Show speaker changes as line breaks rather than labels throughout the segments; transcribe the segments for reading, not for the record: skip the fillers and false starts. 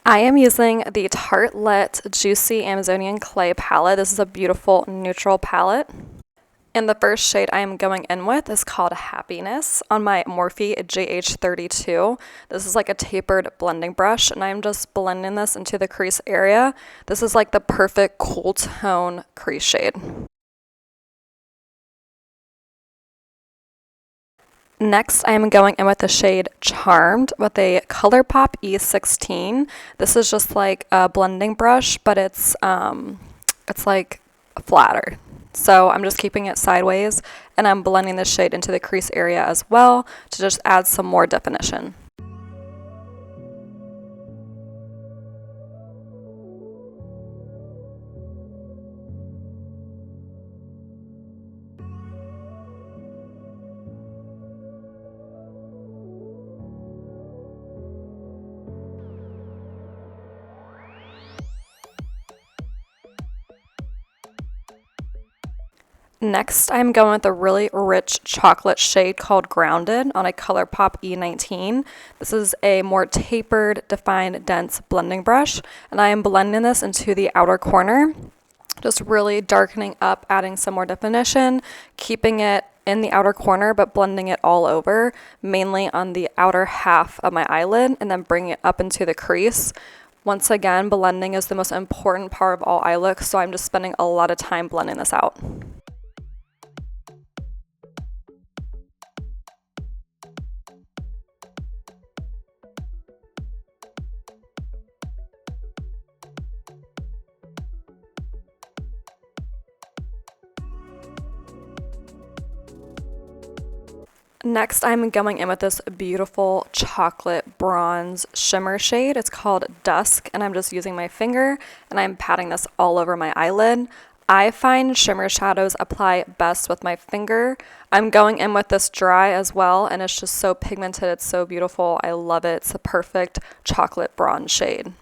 I am using the Tartelette Juicy Amazonian Clay palette. This is a beautiful neutral palette. And the first shade I am going in with is called Happiness on my Morphe GH32. This is like a tapered blending brush, and I'm just blending this into the crease area. This is like the perfect cool tone crease shade. Next, I am going in with the shade Charmed with a ColourPop E16. This is just like a blending brush, but it's like flatter. So I'm just keeping it sideways, and I'm blending this shade into the crease area as well to just add some more definition. Next, I'm going with a really rich chocolate shade called Grounded on a ColourPop E19. This is a more tapered, defined, dense blending brush, and I am blending this into the outer corner, just really darkening up, adding some more definition, keeping it in the outer corner, but blending it all over, mainly on the outer half of my eyelid, and then bringing it up into the crease. Once again, blending is the most important part of all eye looks, so I'm just spending a lot of time blending this out. Next, I'm going in with this beautiful chocolate bronze shimmer shade. It's called Dusk, and I'm just using my finger, and I'm patting this all over my eyelid. I find shimmer shadows apply best with my finger. I'm going in with this dry as well, and it's just so pigmented. It's so beautiful. I love it. It's a perfect chocolate bronze shade.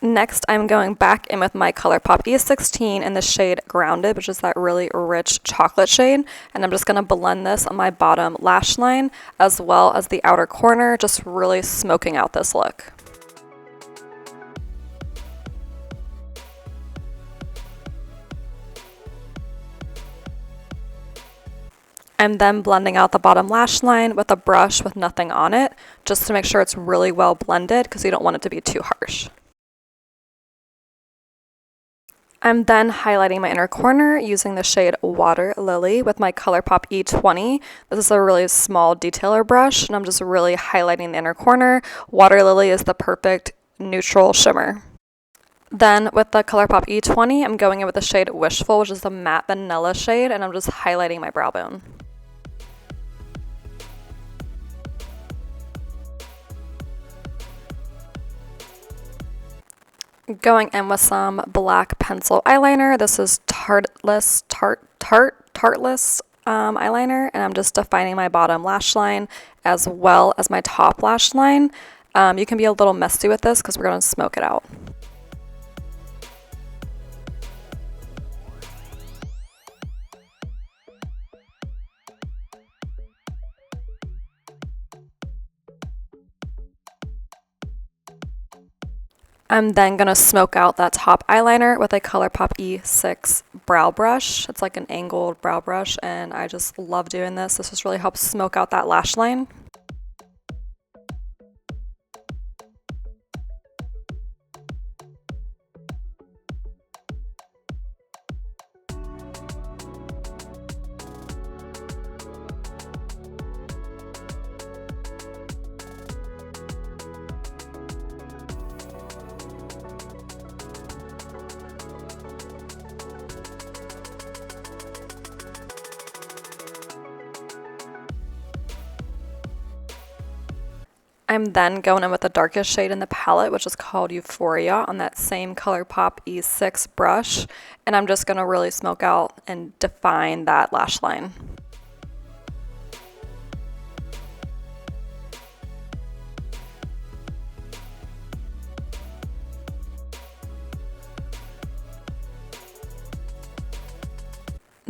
Next, I'm going back in with my ColourPop E16 in the shade Grounded, which is that really rich chocolate shade. And I'm just going to blend this on my bottom lash line as well as the outer corner, just really smoking out this look. I'm then blending out the bottom lash line with a brush with nothing on it, just to make sure it's really well blended because you don't want it to be too harsh. I'm then highlighting my inner corner using the shade Water Lily with my ColourPop E20. This is a really small detailer brush, and I'm just really highlighting the inner corner. Water Lily is the perfect neutral shimmer. Then with the ColourPop E20, I'm going in with the shade Wishfull, which is the matte vanilla shade, and I'm just highlighting my brow bone. Going in with some black pencil eyeliner. This is Tartelette eyeliner, and I'm just defining my bottom lash line as well as my top lash line. You can be a little messy with this because we're going to smoke it out. I'm then going to smoke out that top eyeliner with a ColourPop E6 brow brush. It's like an angled brow brush, and I just love doing this. This just really helps smoke out that lash line. I'm then going in with the darkest shade in the palette, which is called Euphoria, on that same ColourPop E6 brush, and I'm just going to really smoke out and define that lash line.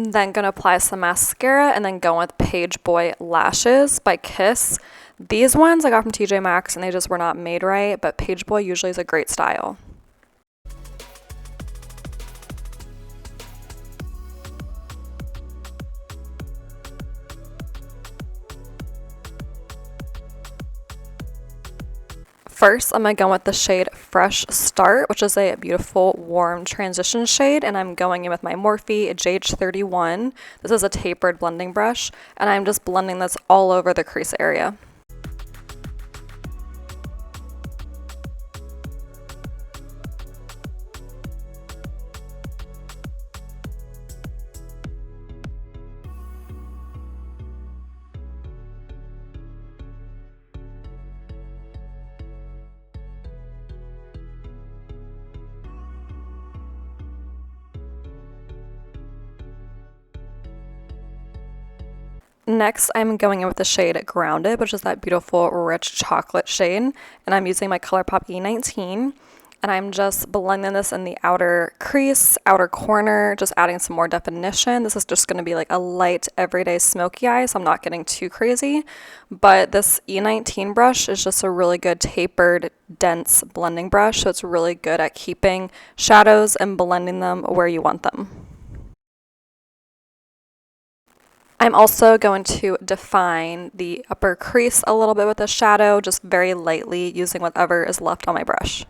Then gonna apply some mascara and then go with Paige Boy Lashes by Kiss. These ones I got from TJ Maxx and they just were not made right, but Paige Boy usually is a great style. First, I'm going to go with the shade Fresh Start, which is a beautiful, warm transition shade, and I'm going in with my Morphe JH31. This is a tapered blending brush, and I'm just blending this all over the crease area. Next, I'm going in with the shade Grounded, which is that beautiful, rich chocolate shade, and I'm using my ColourPop E19, and I'm just blending this in the outer crease, outer corner, just adding some more definition. This is just going to be like a light, everyday smoky eye, so I'm not getting too crazy, but this E19 brush is just a really good tapered, dense blending brush, so it's really good at keeping shadows and blending them where you want them. I'm also going to define the upper crease a little bit with a shadow, just very lightly using whatever is left on my brush.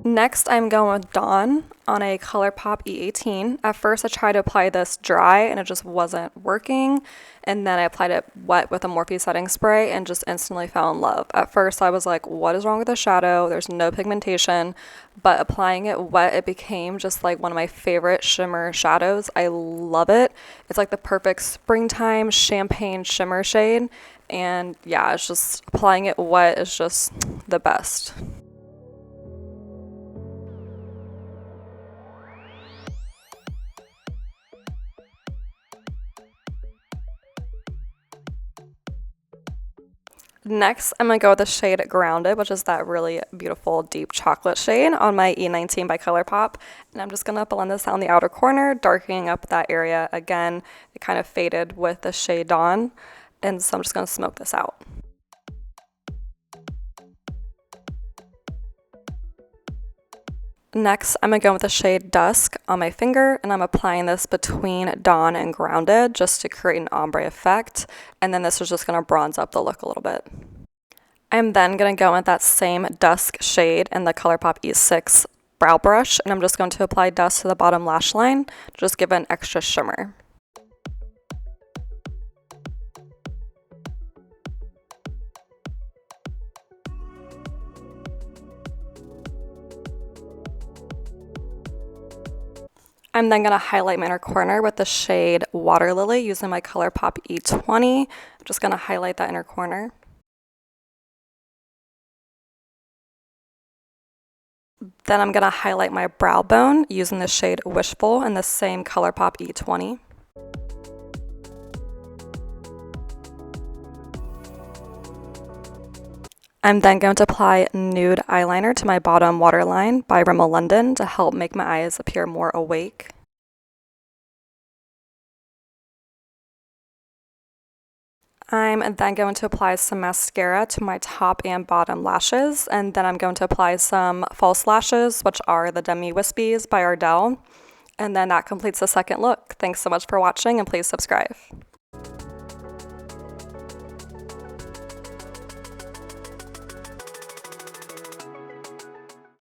Next, I'm going with Dawn on a ColourPop E18. At first, I tried to apply this dry and it just wasn't working. And then I applied it wet with a Morphe setting spray and just instantly fell in love. At first, I was like, what is wrong with the shadow? There's no pigmentation. But applying it wet, it became just like one of my favorite shimmer shadows. I love it. It's like the perfect springtime champagne shimmer shade. And yeah, it's just applying it wet is just the best. Next, I'm going to go with the shade Grounded, which is that really beautiful deep chocolate shade on my E19 by ColourPop. And I'm just going to blend this out in the outer corner, darkening up that area. Again, it kind of faded with the shade Dawn, and so I'm just going to smoke this out. Next, I'm going to go with the shade Dusk on my finger, and I'm applying this between Dawn and Grounded just to create an ombre effect, and then this is just going to bronze up the look a little bit. I'm then going to go with that same Dusk shade in the ColourPop E6 brow brush, and I'm just going to apply dust to the bottom lash line to just give it an extra shimmer. I'm then going to highlight my inner corner with the shade Water Lily using my ColourPop E20. I'm just going to highlight that inner corner. Then I'm going to highlight my brow bone using the shade Wishfull in the same ColourPop E20. I'm then going to apply nude eyeliner to my bottom waterline by Rimmel London to help make my eyes appear more awake. I'm then going to apply some mascara to my top and bottom lashes, and then I'm going to apply some false lashes, which are the Demi Wispies by Ardell, and then that completes the second look. Thanks so much for watching, and please subscribe.